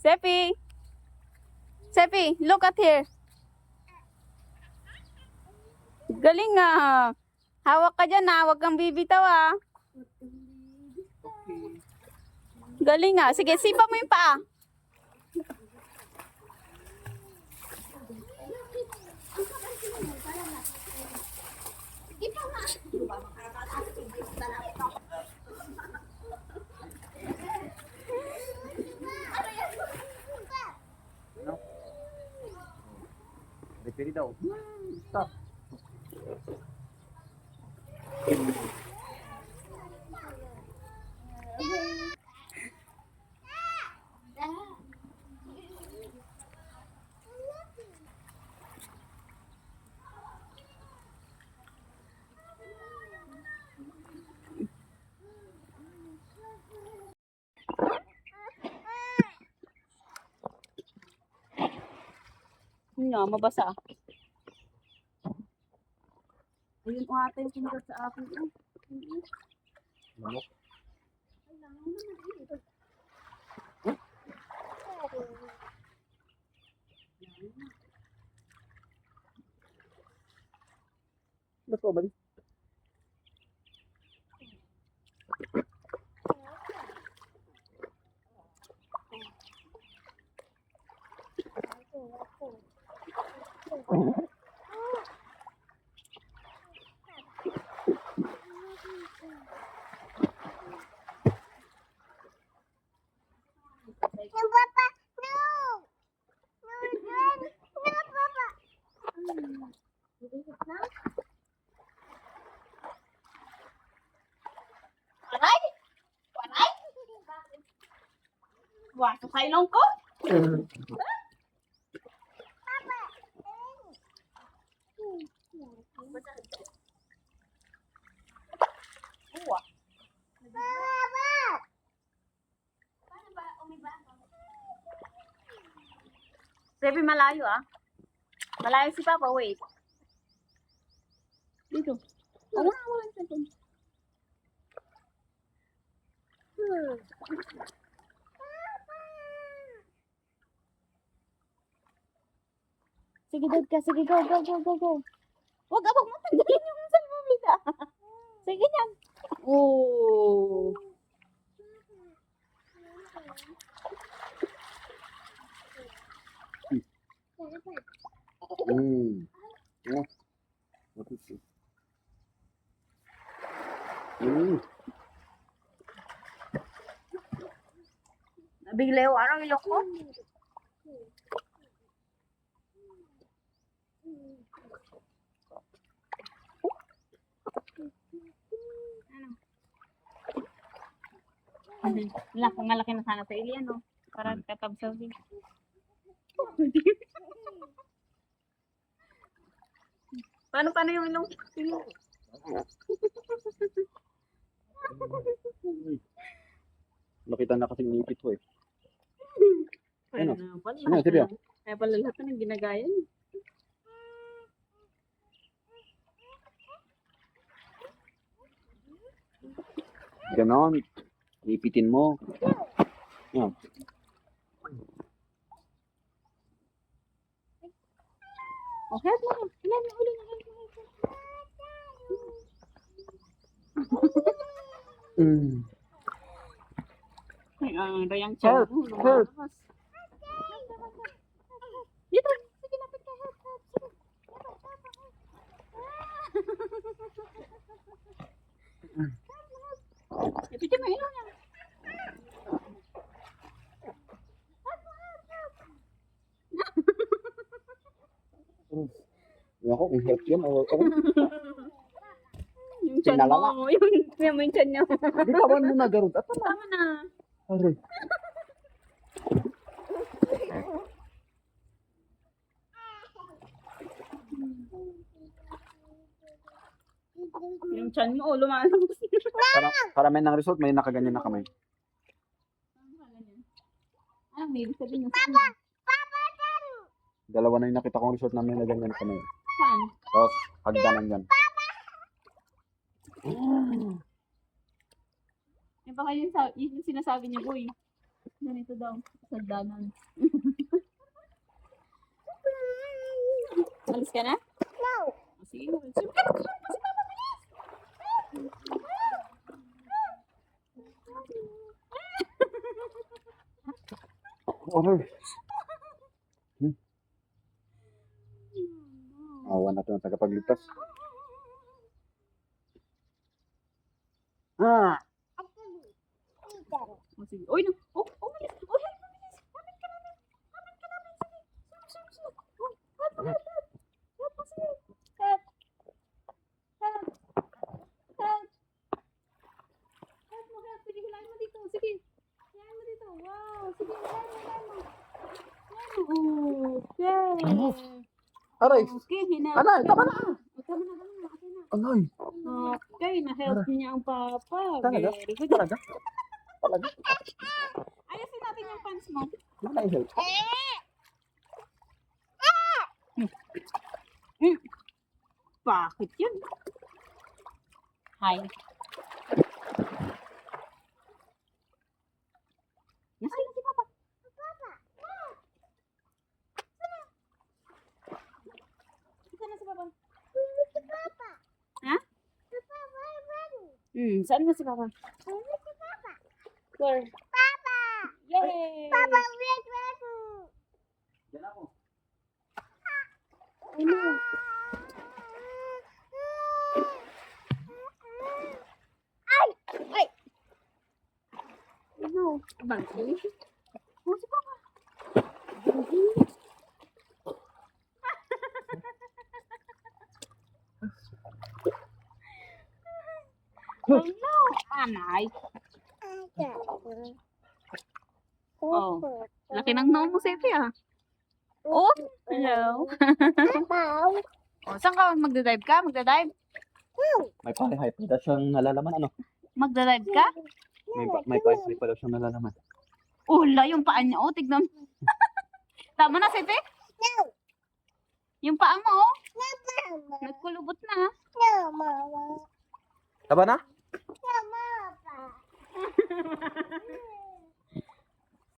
Sepi! Sepi, look at here. Galing ah. Hawak ka dyan ah. Huwag kang bibitaw ah. Galing ah. Sige, sipa mo yung paa. Referee daw. Stop. Yun nga, mabasa. Ayun o ata yung sumulat sa akin. Manok. Ba't ko ba? Aray! Aray! Wato sa ilong ko? Uwa. Sepi, malayo ah. Malayo si Papa, wait. Dito. Wala yung cellphone. Sige, dad ka. Sige, go, go, go, go, go. Huwag abang mo tanggalin yung cellphone nila. Sige yan. Oh. Yeah. What is this? Nabiglew, ano ilok ko? Wala, kung malaki na sana sa ilian, no? Para katabsaw din. Paano yung ilong? Nakita na kasing nipit ko eh. Ano Ano? pala? Ano, Silvia? Kaya pala lahat na ng ginagaya niya. Ganon. Ipitin mo. Yan. Okay, mo. Ilan yung ulo niya? Ay, rayang chow. Help! Dito, sige, lapit ka. Help, help. Sige. Ipitin mo ilong niya. Ako, kung help yun, ako. Yung chan Pinalala. mo. Yung chan niya. Di tawan mo na garod. At tama. Tama na. Aray. Yung chan mo, lumalabas. Karamihan ng resort, may nakaganyan na kamay. Ah, may ibig sabihin yung Dalawa na yung nakita kong resort na may na ganyan kamay. saan? Tapos, hagdanan yan. Eh baka yung sinasabi niya, boy. Ganito daw. Sagdanan. Alis ka na? No. Sige, sige ka na. Aray. Awan natin ang tagapagligtas. Ah! Oh, sige. Uy, no. Oh, umalis. Oh, help, mabilis. Hamit ka namin. Hamit ka namin. Sige. Sulog. Oh, help, help, help. Help, sige. Help. Help. Help. Help mo, help. Sige, hilahin mo dito. Sige. Hilahin mo dito. Wow. Sige, hilahin mo. Okay. Aray! Okay, hinap. Anay, tama na! Tama na, tama na. Okay na. Anay! Okay, na-help niya ang papa. Talaga? Very good. Talaga? Talaga? Ayusin natin yung pants mo. Wala yung help. Bakit yun? Hi. Nasaan na si papa? Nasaan na si papa? Ha? Saan na si papa? Where? Yay! Yan ako. Ano? Ay! Ano? Bangkay? Oh, si papa. Oh no! Anay! Oh. Laki ng noo mo, Sepi, ah. Oh, hello. Oh, saan ka? Magdadive ka? Magdadive? May pare-hype na siyang nalalaman. Ano? Magdadive ka? May pare-hype pala siyang nalalaman. Ula, yung paa niya, oh. Tignan. Tama na, Sepi? Yung paa mo, oh. Nagkulubot na, ha? Taba na?